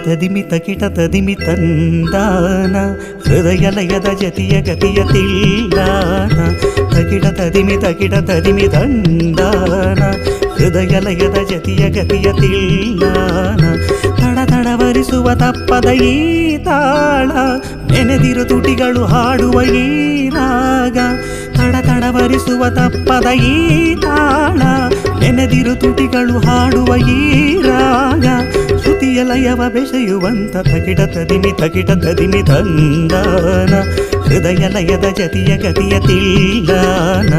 ತದಿಮಿ ತಕಿಟ ತದಿಮಿ ತಂದಾನ ಹೃದಯ ಲಯದ ಜತಿಯ ಗತಿಯ ತಿಲ್ಲಾನ ತಕಿಟ ತದಿಮಿ ತಂದಾನ ಹೃದಯ ಲಯದ ಜತಿಯ ಗತಿಯ ತಿಲ್ಲಾನ ತಡ ತಡವರಿಸುವ ತಪ್ಪದ ಈ ತಾಳ ನೆನೆದಿರು ತುಟಿಗಳು ಹಾಡುವ ಈ ರಾಗ ತಡ ತಡವರಿಸುವ ತಪ್ಪದ ಈ ತಾಳ ನೆನೆದಿರು ತುಟಿಗಳು ಹಾಡುವ ಈ ರಾಗ ಶ್ರುತಿಯ ಲಯವ ಬೆಸೆಯುವಂತ ತಕಿಟ ತದಿಮಿ ತಂದಾನ ಹೃದಯ ಲಯದ ಜತಿಯ ಗತಿಯ ತಿಲ್ಲಾನ